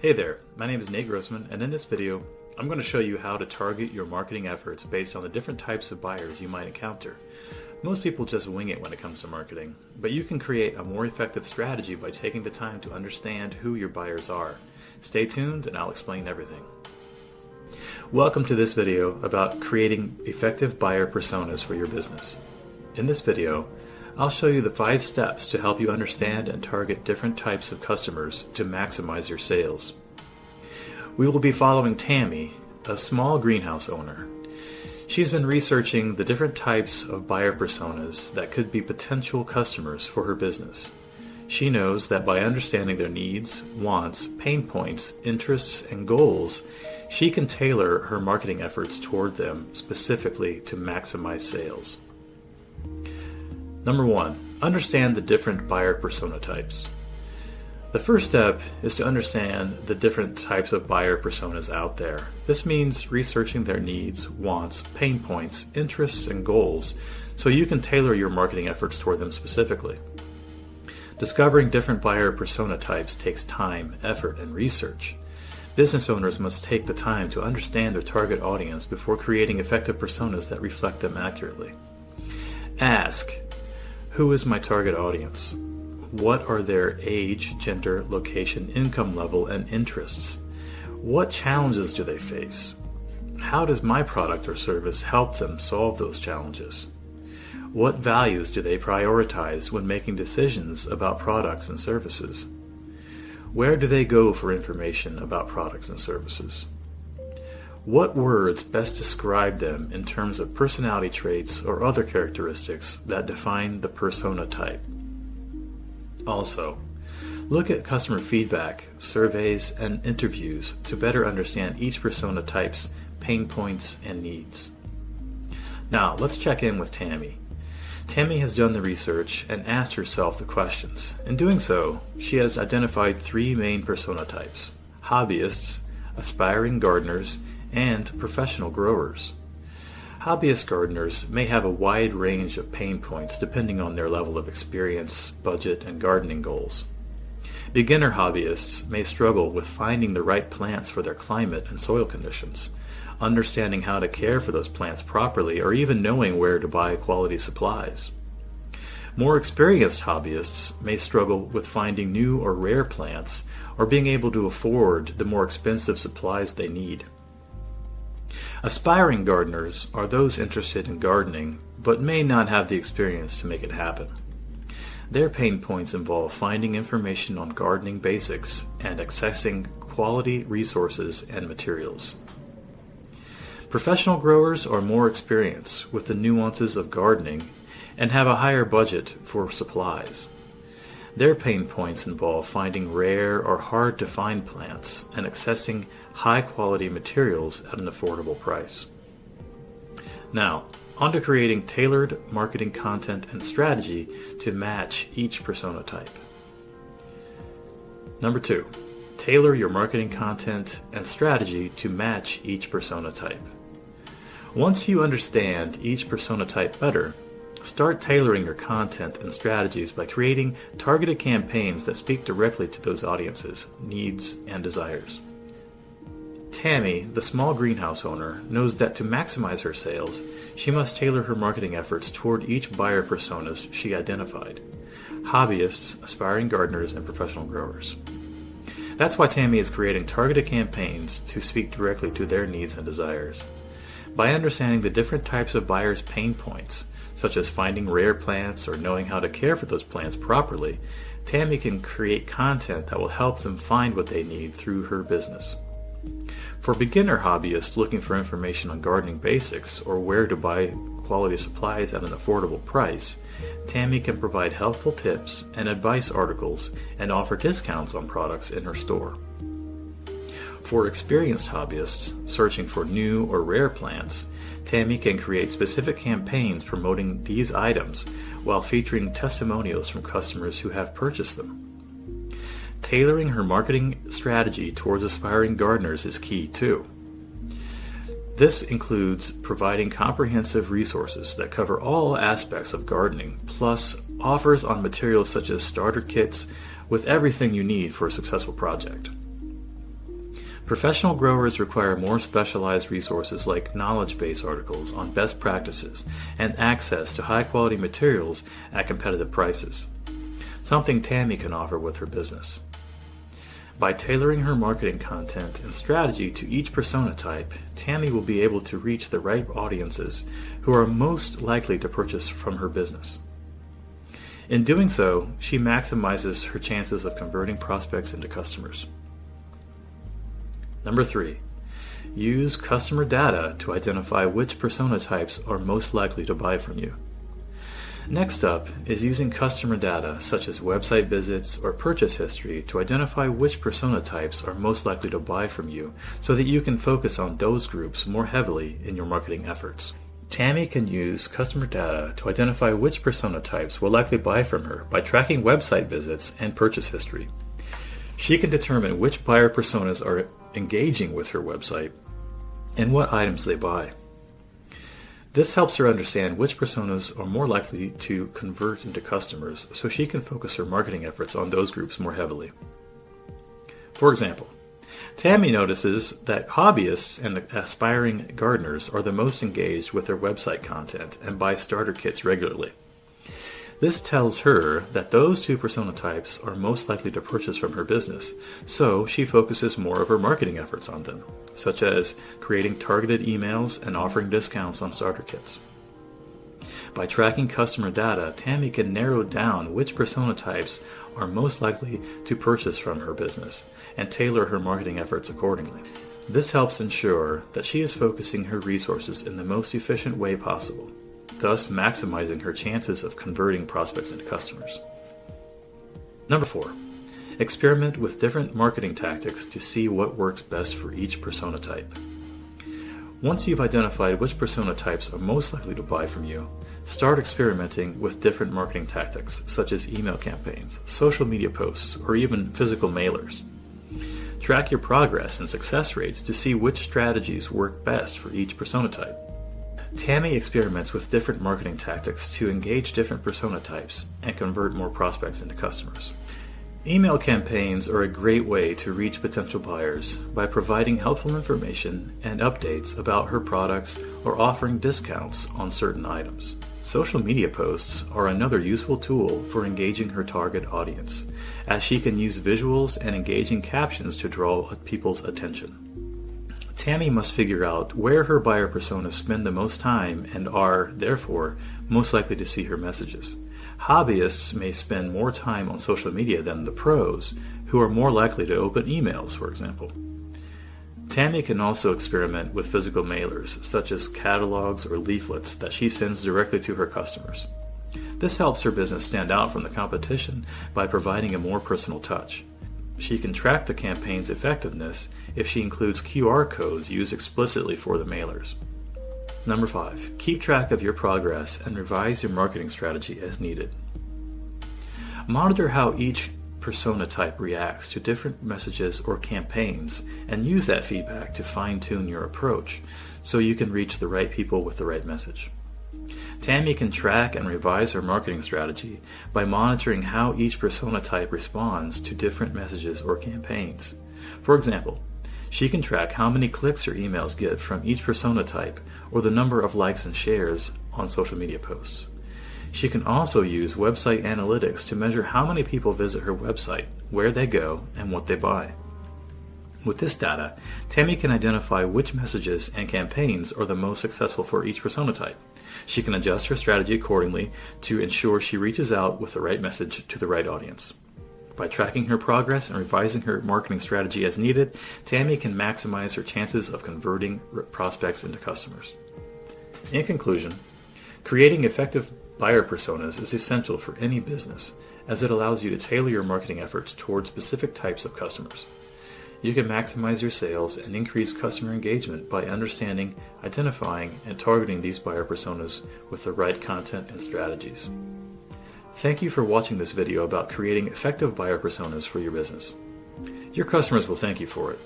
Hey there, my name is Nate Grossman, and in this video, I'm going to show you how to target your marketing efforts based on the different types of buyers you might encounter. Most people just wing it when it comes to marketing, but you can create a more effective strategy by taking the time to understand who your buyers are. Stay tuned and I'll explain everything. Welcome to this video about creating effective buyer personas for your business. In this video, I'll show you the 5 steps to help you understand and target different types of customers to maximize your sales. We will be following Tammy, a small greenhouse owner. She's been researching the different types of buyer personas that could be potential customers for her business. She knows that by understanding their needs, wants, pain points, interests, and goals, she can tailor her marketing efforts toward them specifically to maximize sales. Number 1, understand the different buyer persona types. The first step is to understand the different types of buyer personas out there. This means researching their needs, wants, pain points, interests, and goals so you can tailor your marketing efforts toward them specifically. Discovering different buyer persona types takes time, effort, and research. Business owners must take the time to understand their target audience before creating effective personas that reflect them accurately. Ask, who is my target audience? What are their age, gender, location, income level, and interests? What challenges do they face? How does my product or service help them solve those challenges? What values do they prioritize when making decisions about products and services? Where do they go for information about products and services? What words best describe them in terms of personality traits or other characteristics that define the persona type? Also, look at customer feedback, surveys, and interviews to better understand each persona type's pain points and needs. Now, let's check in with Tammy. Tammy has done the research and asked herself the questions. In doing so, she has identified 3 main persona types: hobbyists, aspiring gardeners, and professional growers. Hobbyist gardeners may have a wide range of pain points depending on their level of experience, budget, and gardening goals. Beginner hobbyists may struggle with finding the right plants for their climate and soil conditions, understanding how to care for those plants properly, or even knowing where to buy quality supplies. More experienced hobbyists may struggle with finding new or rare plants or being able to afford the more expensive supplies they need. Aspiring gardeners are those interested in gardening but may not have the experience to make it happen. Their pain points involve finding information on gardening basics and accessing quality resources and materials. Professional growers are more experienced with the nuances of gardening and have a higher budget for supplies. Their pain points involve finding rare or hard-to-find plants and accessing high-quality materials at an affordable price. Now, on to creating tailored marketing content and strategy to match each persona type. Number 2, tailor your marketing content and strategy to match each persona type. Once you understand each persona type better, start tailoring your content and strategies by creating targeted campaigns that speak directly to those audiences' needs and desires. Tammy, the small greenhouse owner, knows that to maximize her sales, she must tailor her marketing efforts toward each buyer personas she identified: hobbyists, aspiring gardeners, and professional growers. That's why Tammy is creating targeted campaigns to speak directly to their needs and desires. By understanding the different types of buyers' pain points, such as finding rare plants or knowing how to care for those plants properly, Tammy can create content that will help them find what they need through her business. For beginner hobbyists looking for information on gardening basics or where to buy quality supplies at an affordable price, Tammy can provide helpful tips and advice articles and offer discounts on products in her store. For experienced hobbyists searching for new or rare plants, Tammy can create specific campaigns promoting these items while featuring testimonials from customers who have purchased them. Tailoring her marketing strategy towards aspiring gardeners is key too. This includes providing comprehensive resources that cover all aspects of gardening, plus offers on materials such as starter kits with everything you need for a successful project. Professional growers require more specialized resources like knowledge base articles on best practices and access to high-quality materials at competitive prices, something Tammy can offer with her business. By tailoring her marketing content and strategy to each persona type, Tammy will be able to reach the right audiences who are most likely to purchase from her business. In doing so, she maximizes her chances of converting prospects into customers. Number 3, use customer data to identify which persona types are most likely to buy from you. Next up is using customer data such as website visits or purchase history to identify which persona types are most likely to buy from you so that you can focus on those groups more heavily in your marketing efforts. Tammy can use customer data to identify which persona types will likely buy from her by tracking website visits and purchase history. She can determine which buyer personas are engaging with her website and what items they buy. This helps her understand which personas are more likely to convert into customers so she can focus her marketing efforts on those groups more heavily. For example, Tammy notices that hobbyists and aspiring gardeners are the most engaged with their website content and buy starter kits regularly. This tells her that those two persona types are most likely to purchase from her business, so she focuses more of her marketing efforts on them, such as creating targeted emails and offering discounts on starter kits. By tracking customer data, Tammy can narrow down which persona types are most likely to purchase from her business and tailor her marketing efforts accordingly. This helps ensure that she is focusing her resources in the most efficient way possible, thus maximizing her chances of converting prospects into customers. Number 4, experiment with different marketing tactics to see what works best for each persona type. Once you've identified which persona types are most likely to buy from you, start experimenting with different marketing tactics such as email campaigns, social media posts, or even physical mailers. Track your progress and success rates to see which strategies work best for each persona type. Tammy experiments with different marketing tactics to engage different persona types and convert more prospects into customers. Email campaigns are a great way to reach potential buyers by providing helpful information and updates about her products or offering discounts on certain items. Social media posts are another useful tool for engaging her target audience, as she can use visuals and engaging captions to draw people's attention. Tammy must figure out where her buyer personas spend the most time and are, therefore, most likely to see her messages. Hobbyists may spend more time on social media than the pros, who are more likely to open emails, for example. Tammy can also experiment with physical mailers, such as catalogs or leaflets that she sends directly to her customers. This helps her business stand out from the competition by providing a more personal touch. She can track the campaign's effectiveness if she includes QR codes used explicitly for the mailers. Number 5, keep track of your progress and revise your marketing strategy as needed. Monitor how each persona type reacts to different messages or campaigns and use that feedback to fine-tune your approach so you can reach the right people with the right message. Tammy can track and revise her marketing strategy by monitoring how each persona type responds to different messages or campaigns. For example, she can track how many clicks her emails get from each persona type or the number of likes and shares on social media posts. She can also use website analytics to measure how many people visit her website, where they go, and what they buy. With this data, Tammy can identify which messages and campaigns are the most successful for each persona type. She can adjust her strategy accordingly to ensure she reaches out with the right message to the right audience. By tracking her progress and revising her marketing strategy as needed, Tammy can maximize her chances of converting prospects into customers. In conclusion, creating effective buyer personas is essential for any business, as it allows you to tailor your marketing efforts towards specific types of customers. You can maximize your sales and increase customer engagement by understanding, identifying, and targeting these buyer personas with the right content and strategies. Thank you for watching this video about creating effective buyer personas for your business. Your customers will thank you for it.